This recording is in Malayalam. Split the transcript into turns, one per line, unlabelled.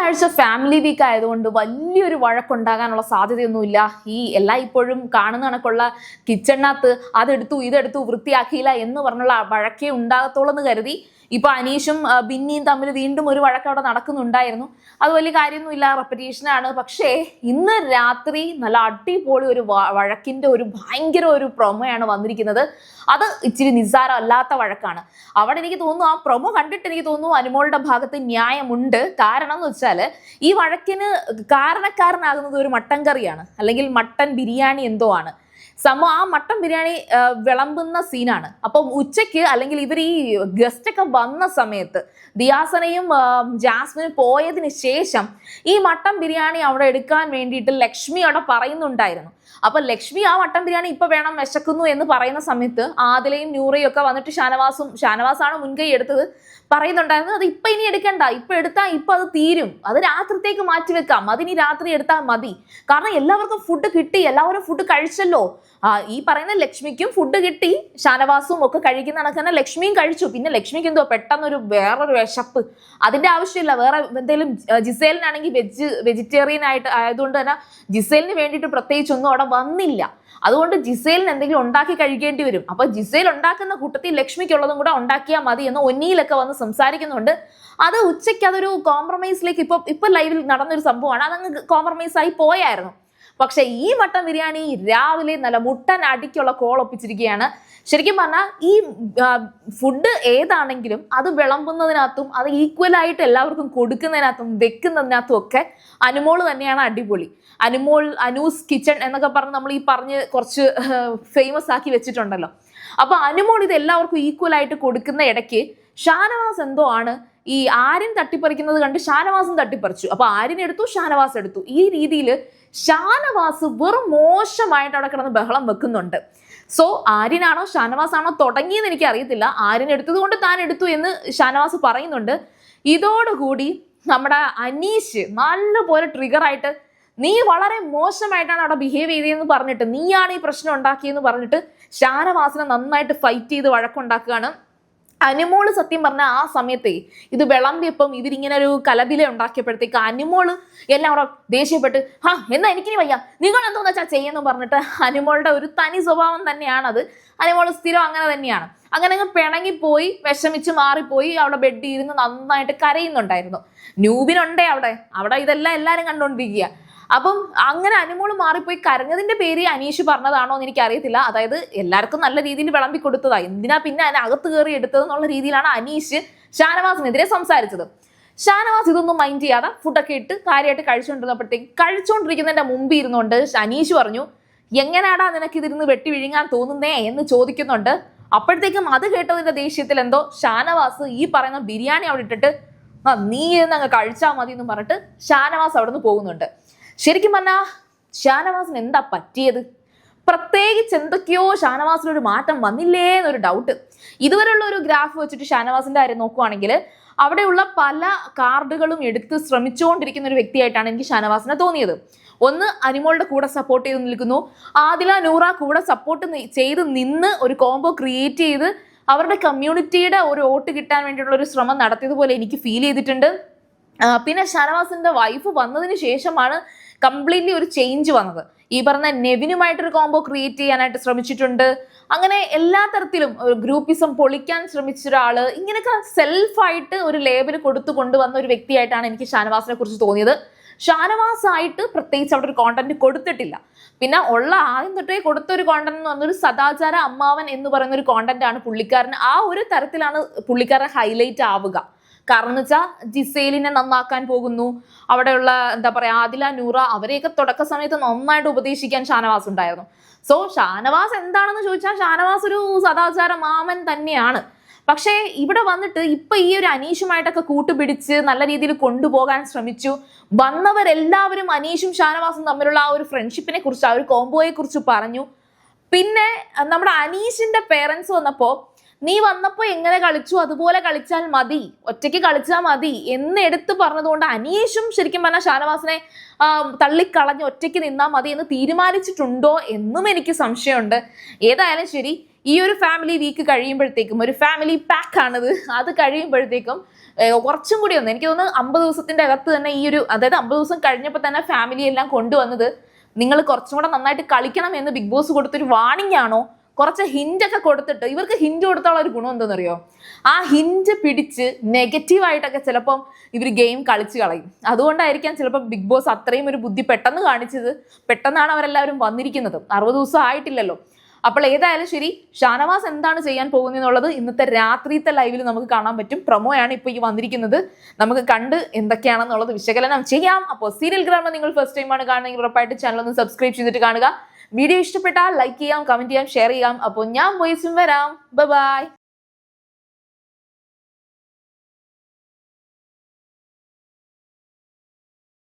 ആഴ്ച ഫാമിലി വീക്ക് ആയതുകൊണ്ട് വലിയൊരു വഴക്കുണ്ടാകാനുള്ള സാധ്യതയൊന്നുമില്ല. ഈ ഇപ്പോഴും കാണുന്ന കണക്കുള്ള കിച്ചണിനകത്ത് അതെടുത്തു ഇതെടുത്തു വൃത്തിയാക്കിയില്ല എന്ന് പറഞ്ഞുള്ള വഴക്കേ ഉണ്ടാകത്തോളൂ എന്ന് കരുതി ഇപ്പൊ അനീഷും ബിന്നിയും തമ്മിൽ വീണ്ടും ഒരു വഴക്ക് അവിടെ നടക്കുന്നുണ്ടായിരുന്നു. അത് വലിയ കാര്യമൊന്നുമില്ല, റെപ്പറ്റീഷനാണ്. പക്ഷേ ഇന്ന് രാത്രി നല്ല അടിപൊളി ഒരു വഴക്കിന്റെ ഭയങ്കര ഒരു പ്രൊമോയാണ് വന്നിരിക്കുന്നത്. അത് ഇച്ചിരി നിസ്സാരമല്ലാത്ത വഴക്കാണ്. അവിടെ എനിക്ക് തോന്നുന്നു, ആ പ്രൊമോ കണ്ടിട്ട് എനിക്ക് തോന്നുന്നു അനുമോളുടെ ഭാഗത്ത് ന്യായമുണ്ട്. കാരണം എന്ന് വെച്ചാല് ഈ വഴക്കിന് കാരണക്കാരനാകുന്നത് ഒരു മട്ടൻ കറിയാണ്, അല്ലെങ്കിൽ മട്ടൻ ബിരിയാണി എന്തോ ആണ് സംഭവം. ആ മട്ടൻ ബിരിയാണി വിളമ്പുന്ന സീനാണ്. അപ്പം ഉച്ചയ്ക്ക് അല്ലെങ്കിൽ ഇവർ ഈ ഗസ്റ്റ് ഒക്കെ വന്ന സമയത്ത് ദിയാസനയും ജാസ്മിനും പോയതിന് ശേഷം ഈ മട്ടൻ ബിരിയാണി അവിടെ എടുക്കാൻ വേണ്ടിയിട്ട് ലക്ഷ്മി അവിടെ പറയുന്നുണ്ടായിരുന്നു. അപ്പൊ ലക്ഷ്മി ആ മട്ടൻ ബിരിയാണി ഇപ്പൊ വേണം, വിശക്കുന്നു എന്ന് പറയുന്ന സമയത്ത് ആദിലയും നൂറയും ഒക്കെ വന്നിട്ട് ഷാനവാസാണ് മുൻകൈ എടുത്തത്, പറയുന്നുണ്ടായിരുന്നു അത് ഇപ്പൊ ഇനി എടുക്കണ്ട, ഇപ്പൊ എടുത്താൽ ഇപ്പൊ അത് തീരും, അത് രാത്രിത്തേക്ക് മാറ്റിവെക്കാം, അതിനി രാത്രി എടുത്താൽ മതി. കാരണം എല്ലാവർക്കും ഫുഡ് കിട്ടി, എല്ലാവരും ഫുഡ് കഴിച്ചല്ലോ. ഈ പറയുന്ന ലക്ഷ്മിക്കും ഫുഡ് കിട്ടി, ഷാനവാസും ഒക്കെ കഴിക്കുന്ന കണക്ക് തന്നെ ലക്ഷ്മിയും കഴിച്ചു. പിന്നെ ലക്ഷ്മിക്ക് എന്തോ പെട്ടെന്നൊരു വേറൊരു വിശപ്പ്, അതിന്റെ ആവശ്യമില്ല. വേറെ എന്തെങ്കിലും ജിസേലിനാണെങ്കിൽ വെജിറ്റേറിയൻ ആയതുകൊണ്ട് തന്നെ ജിസേലിന് വേണ്ടിയിട്ട് പ്രത്യേകിച്ചൊന്നും അവിടെ വന്നില്ല. അതുകൊണ്ട് ജിസേലിന് എന്തെങ്കിലും ഉണ്ടാക്കി കഴിക്കേണ്ടി വരും. അപ്പൊ ജിസേൽ ഉണ്ടാക്കുന്ന കൂട്ടത്തിൽ ലക്ഷ്മിക്കുള്ളതും കൂടെ ഉണ്ടാക്കിയാൽ മതി എന്ന് ഒന്നിയിലൊക്കെ വന്ന് സംസാരിക്കുന്നുണ്ട്. അത് ഉച്ചയ്ക്ക് അതൊരു കോംപ്രമൈസിലേക്ക് ഇപ്പൊ ലൈവിൽ നടന്നൊരു സംഭവമാണ്, അതങ്ങ് കോംപ്രമൈസ് ആയി പോയായിരുന്നു. പക്ഷെ ഈ മട്ടൻ ബിരിയാണി രാവിലെ നല്ല മുട്ടൻ അടിക്കുള്ള കോൾ ഒപ്പിച്ചിരിക്കുകയാണ്. ശരിക്കും പറഞ്ഞാൽ ഈ ഫുഡ് ഏതാണെങ്കിലും അത് വിളമ്പുന്നതിനകത്തും അത് ഈക്വലായിട്ട് എല്ലാവർക്കും കൊടുക്കുന്നതിനകത്തും വെക്കുന്നതിനകത്തും ഒക്കെ അനുമോള് തന്നെയാണ് അടിപൊളി. അനൂസ് കിച്ചൺ എന്നൊക്കെ പറഞ്ഞ് നമ്മൾ ഈ പറഞ്ഞ് കുറച്ച് ഫേമസ് ആക്കി വെച്ചിട്ടുണ്ടല്ലോ. അപ്പൊ അനുമോൾ ഇത് എല്ലാവർക്കും ഈക്വലായിട്ട് കൊടുക്കുന്ന ഇടയ്ക്ക് ഷാനവാസ് എന്തോ ആണ് ഈ ആര്യൻ തട്ടിപ്പറിക്കുന്നത് കണ്ട് ഷാനവാസും തട്ടിപ്പറിച്ചു. അപ്പൊ ആര്യൻ എടുത്തു, ഷാനവാസ് എടുത്തു. ഈ രീതിയിൽ ഷാനവാസ് വെറും മോശമായിട്ട് അവിടെ കിടന്ന് ബഹളം വെക്കുന്നുണ്ട്. സോ ആര്യനാണോ ഷാനവാസാണോ തുടങ്ങിയെന്ന് എനിക്ക് അറിയത്തില്ല. ആര്യൻ എടുത്തത് കൊണ്ട് താൻ എടുത്തു എന്ന് ഷാനവാസ് പറയുന്നുണ്ട്. ഇതോടുകൂടി നമ്മുടെ അനീഷ് നല്ലപോലെ ട്രിഗറായിട്ട് നീ വളരെ മോശമായിട്ടാണ് അവിടെ ബിഹേവ് ചെയ്തതെന്ന് പറഞ്ഞിട്ട്, നീയാണ് ഈ പ്രശ്നം ഉണ്ടാക്കിയെന്ന് പറഞ്ഞിട്ട് ഷാനവാസിനെ നന്നായിട്ട് ഫൈറ്റ് ചെയ്ത് വഴക്കുണ്ടാക്കുകയാണ്. അനുമോള് സത്യം പറഞ്ഞാൽ ആ സമയത്തെ ഇത് വിളമ്പിയപ്പം ഇവരിങ്ങനെ ഒരു കലബില ഉണ്ടാക്കിയപ്പോഴത്തേക്ക് അനുമോള് എല്ലാം അവിടെ ദേഷ്യപ്പെട്ട് എന്നാ എനിക്കിനി വയ്യ, നിങ്ങൾ എന്തോന്ന് വെച്ചാൽ ചെയ്യുന്നു പറഞ്ഞിട്ട് അനുമോളുടെ ഒരു തനി സ്വഭാവം തന്നെയാണത്. അനുമോള് സ്ഥിരം അങ്ങനെ തന്നെയാണ്. അങ്ങനെ അങ്ങ് പിണങ്ങിപ്പോയി, വിഷമിച്ച് മാറിപ്പോയി, അവിടെ ബെഡ് ഇരുന്ന് നന്നായിട്ട് കരയുന്നുണ്ടായിരുന്നു. ന്യൂബിനുണ്ടേ അവിടെ ഇതെല്ലാം എല്ലാവരും കണ്ടോണ്ടിരിക്കുക. അപ്പം അങ്ങനെ അനുമോള് മാറിപ്പോയി കരഞ്ഞതിന്റെ പേര് അനീഷ് പറഞ്ഞതാണോ എന്ന് എനിക്ക് അറിയത്തില്ല. അതായത് എല്ലാവർക്കും നല്ല രീതിയിൽ വിളമ്പി കൊടുത്തതാ, എന്തിനാ പിന്നെ അതിന് അകത്ത് കയറി എടുത്തതെന്നുള്ള രീതിയിലാണ് അനീഷ് ഷാനവാസിനെതിരെ സംസാരിച്ചത്. ഷാനവാസ് ഇതൊന്നും മൈൻഡ് ചെയ്യാതെ ഫുഡൊക്കെ ഇട്ട് കാര്യമായിട്ട് കഴിച്ചുകൊണ്ടിരിക്കുന്നതിന്റെ മുമ്പ് ഇരുന്നുകൊണ്ട് അനീഷ് പറഞ്ഞു, എങ്ങനെയാടാ നിനക്ക് ഇതിരുന്ന് വെട്ടി വിഴുങ്ങാൻ തോന്നുന്നേ എന്ന് ചോദിക്കുന്നുണ്ട്. അപ്പോഴത്തേക്കും അത് കേട്ടതിന്റെ ദേഷ്യത്തിൽ എന്തോ ഷാനവാസ് ഈ പറയുന്ന ബിരിയാണി അവിടെ ഇട്ടിട്ട് നീ ഇരുന്ന് അങ്ങ് കഴിച്ചാൽ മതി എന്ന് പറഞ്ഞിട്ട് ഷാനവാസ് അവിടെ നിന്ന് പോകുന്നുണ്ട്. ശരിക്കും പറഞ്ഞാൽ ഷാനവാസിന് എന്താ പറ്റിയത്? പ്രത്യേകിച്ച് എന്തൊക്കെയോ ഷാനവാസിനൊരു മാറ്റം വന്നില്ലേ എന്നൊരു ഡൗട്ട്. ഇതുവരെയുള്ള ഒരു ഗ്രാഫ് വെച്ചിട്ട് ഷാനവാസിന്റെ കാര്യം നോക്കുവാണെങ്കിൽ അവിടെയുള്ള പല കാർഡുകളും എടുത്ത് ശ്രമിച്ചുകൊണ്ടിരിക്കുന്ന ഒരു വ്യക്തിയായിട്ടാണ് എനിക്ക് ഷാനവാസിനെ തോന്നിയത്. ഒന്ന്, അനുമോളുടെ കൂടെ സപ്പോർട്ട് ചെയ്ത് നിൽക്കുന്നു, ആദില നൂറ കൂടെ സപ്പോർട്ട് ചെയ്ത് നിന്ന് ഒരു കോംബോ ക്രിയേറ്റ് ചെയ്ത് അവരുടെ കമ്മ്യൂണിറ്റിയുടെ ഒരു വോട്ട് കിട്ടാൻ വേണ്ടിയിട്ടുള്ള ഒരു ശ്രമം നടത്തിയതുപോലെ എനിക്ക് ഫീൽ ചെയ്തിട്ടുണ്ട്. പിന്നെ ഷാനവാസിന്റെ വൈഫ് വന്നതിന് ശേഷമാണ് കംപ്ലീറ്റ്ലി ഒരു ചേഞ്ച് വന്നത്. ഈ പറഞ്ഞ നെവിനുമായിട്ടൊരു കോംബോ ക്രിയേറ്റ് ചെയ്യാനായിട്ട് ശ്രമിച്ചിട്ടുണ്ട്. അങ്ങനെ എല്ലാ തരത്തിലും ഗ്രൂപ്പിസം പൊളിക്കാൻ ശ്രമിച്ച ഒരാള്, ഇങ്ങനെയൊക്കെ സെൽഫായിട്ട് ഒരു ലേബൽ കൊടുത്തു കൊണ്ടുവന്ന ഒരു വ്യക്തിയായിട്ടാണ് എനിക്ക് ഷാനവാസിനെ കുറിച്ച് തോന്നിയത്. ഷാനവാസ് ആയിട്ട് പ്രത്യേകിച്ച് അവിടെ ഒരു കോണ്ടന്റ് കൊടുത്തിട്ടില്ല. പിന്നെ ഉള്ള ആദ്യം തൊട്ടേ കൊടുത്ത ഒരു കോണ്ടന്റ് എന്ന് പറഞ്ഞൊരു സദാചാര അമ്മാവൻ എന്ന് പറയുന്ന ഒരു കോണ്ടന്റ് ആണ് പുള്ളിക്കാരൻ. ആ ഒരു തരത്തിലാണ് പുള്ളിക്കാരൻ ഹൈലൈറ്റ് ആവുക. കാരണം എന്ന് വെച്ചാൽ ജിസേലിനെ നന്നാക്കാൻ പോകുന്നു, അവിടെയുള്ള എന്താ പറയാ ആദില നൂറ അവരെയൊക്കെ തുടക്ക സമയത്ത് നന്നായിട്ട് ഉപദേശിക്കാൻ ഷാനവാസ് ഉണ്ടായിരുന്നു. സോ ഷാനവാസ് എന്താണെന്ന് ചോദിച്ചാൽ ഷാനവാസ് ഒരു സദാചാര മാമൻ തന്നെയാണ്. പക്ഷേ ഇവിടെ വന്നിട്ട് ഇപ്പൊ ഈ ഒരു അനീഷുമായിട്ടൊക്കെ കൂട്ടുപിടിച്ച് നല്ല രീതിയിൽ കൊണ്ടുപോകാൻ ശ്രമിച്ചു. വന്നവരെല്ലാവരും അനീഷും ഷാനവാസും തമ്മിലുള്ള ആ ഒരു ഫ്രണ്ട്ഷിപ്പിനെ കുറിച്ച്, ആ ഒരു കോംബോയെ കുറിച്ച് പറഞ്ഞു. പിന്നെ നമ്മുടെ അനീഷിന്റെ പേരൻസ് വന്നപ്പോ നീ വന്നപ്പോ എങ്ങനെ കളിച്ചു അതുപോലെ കളിച്ചാൽ മതി, ഒറ്റയ്ക്ക് കളിച്ചാൽ മതി എന്ന് എടുത്ത് പറഞ്ഞതുകൊണ്ട് അനീഷും ശരിക്കും പറഞ്ഞാൽ ഷാനവാസിനെ തള്ളിക്കളഞ്ഞ് ഒറ്റയ്ക്ക് നിന്നാൽ മതി എന്ന് തീരുമാനിച്ചിട്ടുണ്ടോ എന്നും എനിക്ക് സംശയമുണ്ട്. ഏതായാലും ശരി, ഈ ഒരു ഫാമിലി വീക്ക് കഴിയുമ്പോഴത്തേക്കും, ഒരു ഫാമിലി പാക്ക് ആണത്, അത് കഴിയുമ്പോഴത്തേക്കും കുറച്ചും കൂടി ഒന്ന് എനിക്ക് തോന്നുന്നു 50 ദിവസത്തിന്റെ അകത്ത് തന്നെ ഈ ഒരു അതായത് 50 ദിവസം കഴിഞ്ഞപ്പോൾ തന്നെ ഫാമിലി എല്ലാം കൊണ്ടുവന്നത് നിങ്ങൾ കുറച്ചും കൂടെ നന്നായിട്ട് കളിക്കണം എന്ന് ബിഗ് ബോസ് കൊടുത്തൊരു വാണിംഗ് ആണോ, കുറച്ച് ഹിന്റ് ഒക്കെ കൊടുത്തിട്ട് ഇവർക്ക് ഹിന്റ് കൊടുത്തുള്ള ഒരു ഗുണം എന്താണെന്നറിയോ, ആ ഹിന്റ് പിടിച്ച് നെഗറ്റീവായിട്ടൊക്കെ ചിലപ്പം ഇവർ ഗെയിം കളിച്ച് കളയും. അതുകൊണ്ടായിരിക്കാം ചിലപ്പോൾ ബിഗ് ബോസ് അത്രയും ഒരു ബുദ്ധി പെട്ടെന്ന് കാണിച്ചത്. പെട്ടെന്നാണ് അവരെല്ലാവരും വന്നിരിക്കുന്നത്, 60 ദിവസം ആയിട്ടില്ലല്ലോ. അപ്പോൾ ഏതായാലും ശരി, ഷാനവാസ് എന്താണ് ചെയ്യാൻ പോകുന്നതെന്നുള്ളത് ഇന്നത്തെ രാത്രിത്തെ ലൈവിൽ നമുക്ക് കാണാൻ പറ്റും. പ്രൊമോയാണ് ഇപ്പോൾ ഈ വന്നിരിക്കുന്നത്. നമുക്ക് കണ്ട് എന്തൊക്കെയാണെന്നുള്ളത് വിശകലനം ചെയ്യാം. അപ്പോൾ സീരിയൽ ഗ്രാമ നിങ്ങൾ ഫസ്റ്റ് ടൈമാണ് കാണുന്നെങ്കിൽ ഉറപ്പായിട്ട് ചാനൽ ഒന്ന് സബ്സ്ക്രൈബ് ചെയ്തിട്ട് കാണുക. വീഡിയോ ഇഷ്ടപ്പെട്ടാൽ ലൈക്ക് ചെയ്യാം, കമന്റ് ചെയ്യാം, ഷെയർ ചെയ്യാം. അപ്പോൾ ഞാൻ വോയിസും വരാം. ബൈ.